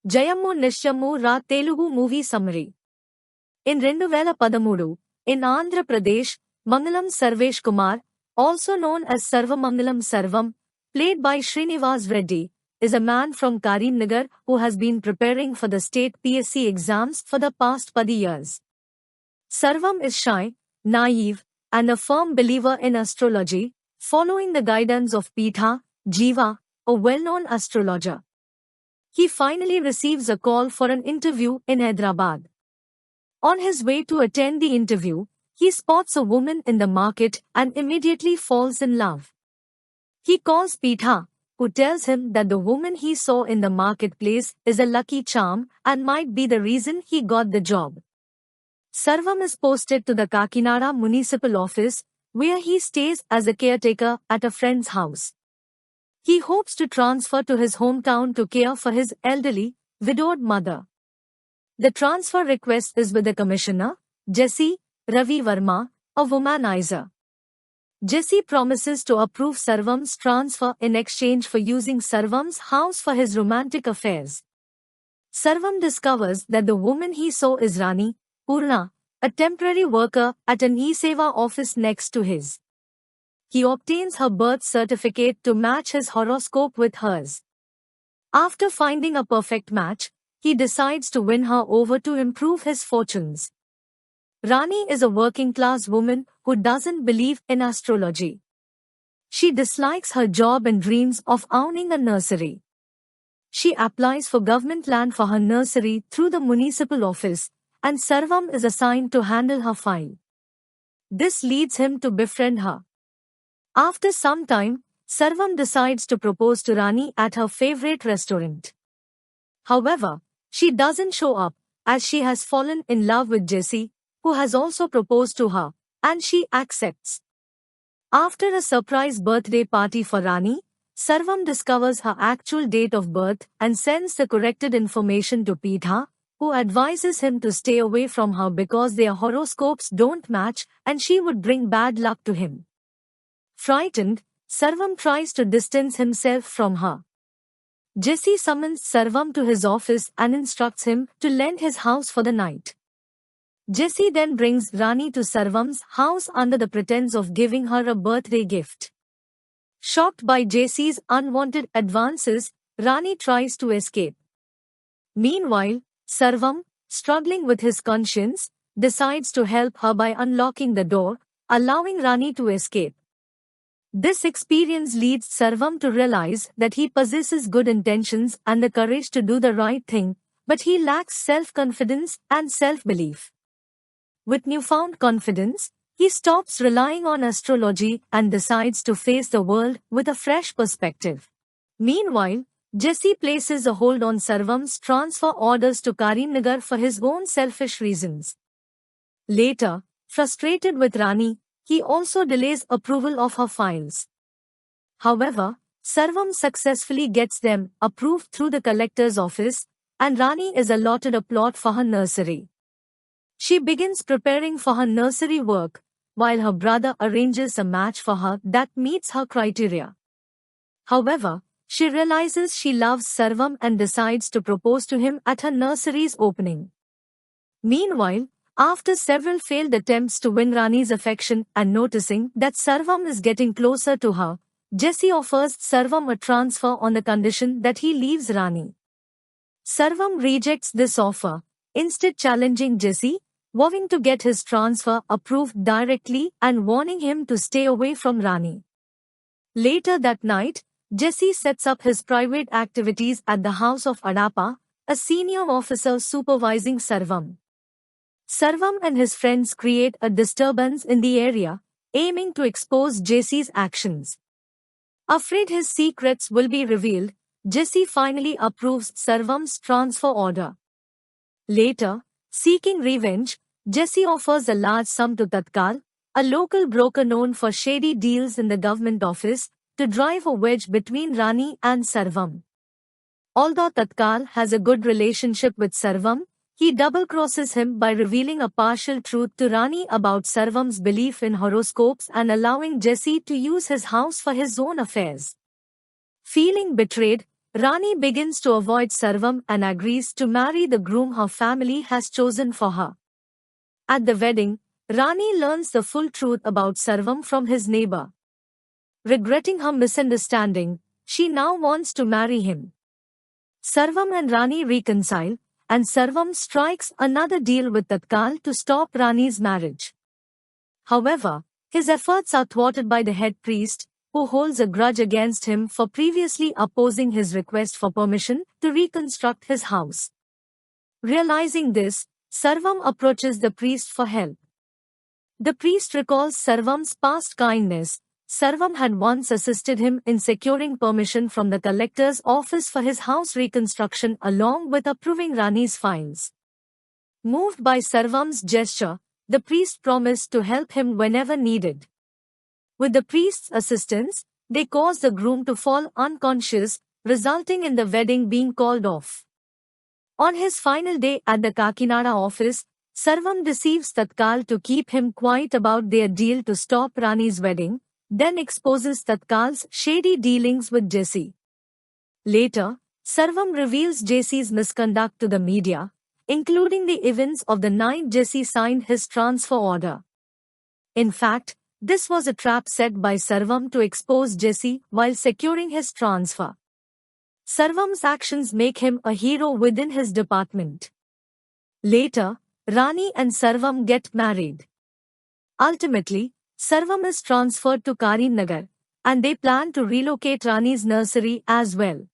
Jayammu Nishyammu Ra Telugu Movie Summary. In 2013, in Andhra Pradesh, Mangalam Sarvesh Kumar, also known as Sarvamangalam Sarvam, played by Srinivas Reddy, is a man from Karimnagar who has been preparing for the state PSC exams for the past 10 years. Sarvam is shy, naive, and a firm believer in astrology, following the guidance of Pitha Jiva, a well-known astrologer. He finally receives a call for an interview in Hyderabad. On his way to attend the interview, he spots a woman in the market and immediately falls in love. He calls Pitha, who tells him that the woman he saw in the marketplace is a lucky charm and might be the reason he got the job. Sarvam is posted to the Kakinada municipal office, where he stays as a caretaker at a friend's house. He hopes to transfer to his hometown to care for his elderly, widowed mother. The transfer request is with the commissioner, Jesse Ravi Verma, a womanizer. Jesse promises to approve Sarvam's transfer in exchange for using Sarvam's house for his romantic affairs. Sarvam discovers that the woman he saw is Rani Purna, a temporary worker at an e-Seva office next to his. He obtains her birth certificate to match his horoscope with hers. After finding a perfect match, he decides to win her over to improve his fortunes. Rani is a working-class woman who doesn't believe in astrology. She dislikes her job and dreams of owning a nursery. She applies for government land for her nursery through the municipal office, and Sarvam is assigned to handle her file. This leads him to befriend her. After some time, Sarvam decides to propose to Rani at her favorite restaurant. However, she doesn't show up, as she has fallen in love with Jesse, who has also proposed to her, and she accepts. After a surprise birthday party for Rani, Sarvam discovers her actual date of birth and sends the corrected information to Pitha, who advises him to stay away from her because their horoscopes don't match and she would bring bad luck to him. Frightened, Sarvam tries to distance himself from her. Jesse summons Sarvam to his office and instructs him to lend his house for the night. Jesse then brings Rani to Sarvam's house under the pretense of giving her a birthday gift. Shocked by Jesse's unwanted advances, Rani tries to escape. Meanwhile, Sarvam, struggling with his conscience, decides to help her by unlocking the door, allowing Rani to escape. This experience leads Sarvam to realize that he possesses good intentions and the courage to do the right thing, but he lacks self-confidence and self-belief. With newfound confidence, he stops relying on astrology and decides to face the world with a fresh perspective. Meanwhile, Jesse places a hold on Sarvam's transfer orders to Karimnagar for his own selfish reasons. Later, frustrated with Rani, he also delays approval of her files. However, Sarvam successfully gets them approved through the collector's office, and Rani is allotted a plot for her nursery. She begins preparing for her nursery work, while her brother arranges a match for her that meets her criteria. However, she realizes she loves Sarvam and decides to propose to him at her nursery's opening. Meanwhile, after several failed attempts to win Rani's affection and noticing that Sarvam is getting closer to her, Jesse offers Sarvam a transfer on the condition that he leaves Rani. Sarvam rejects this offer, instead challenging Jesse, vowing to get his transfer approved directly and warning him to stay away from Rani. Later that night, Jesse sets up his private activities at the house of Adapa, a senior officer supervising Sarvam. Sarvam and his friends create a disturbance in the area, aiming to expose Jesse's actions. Afraid his secrets will be revealed, Jesse finally approves Sarvam's transfer order. Later, seeking revenge, Jesse offers a large sum to Tatkal, a local broker known for shady deals in the government office, to drive a wedge between Rani and Sarvam. Although Tatkal has a good relationship with Sarvam, he double-crosses him by revealing a partial truth to Rani about Sarvam's belief in horoscopes and allowing Jesse to use his house for his own affairs. Feeling betrayed, Rani begins to avoid Sarvam and agrees to marry the groom her family has chosen for her. At the wedding, Rani learns the full truth about Sarvam from his neighbor. Regretting her misunderstanding, she now wants to marry him. Sarvam and Rani reconcile, and Sarvam strikes another deal with Tatkal to stop Rani's marriage. However, his efforts are thwarted by the head priest, who holds a grudge against him for previously opposing his request for permission to reconstruct his house. Realizing this, Sarvam approaches the priest for help. The priest recalls Sarvam's past kindness. Sarvam had once assisted him in securing permission from the collector's office for his house reconstruction along with approving Rani's fines. Moved by Sarvam's gesture, the priest promised to help him whenever needed. With the priest's assistance, they cause the groom to fall unconscious, resulting in the wedding being called off. On his final day at the Kakinada office, Sarvam deceives Tatkal to keep him quiet about their deal to stop Rani's wedding, then exposes Tatkal's shady dealings with Jesse. Later, Sarvam reveals Jesse's misconduct to the media, including the events of the night Jesse signed his transfer order. In fact, this was a trap set by Sarvam to expose Jesse while securing his transfer. Sarvam's actions make him a hero within his department. Later, Rani and Sarvam get married. Ultimately, Sarvam is transferred to Karimnagar, and they plan to relocate Rani's nursery as well.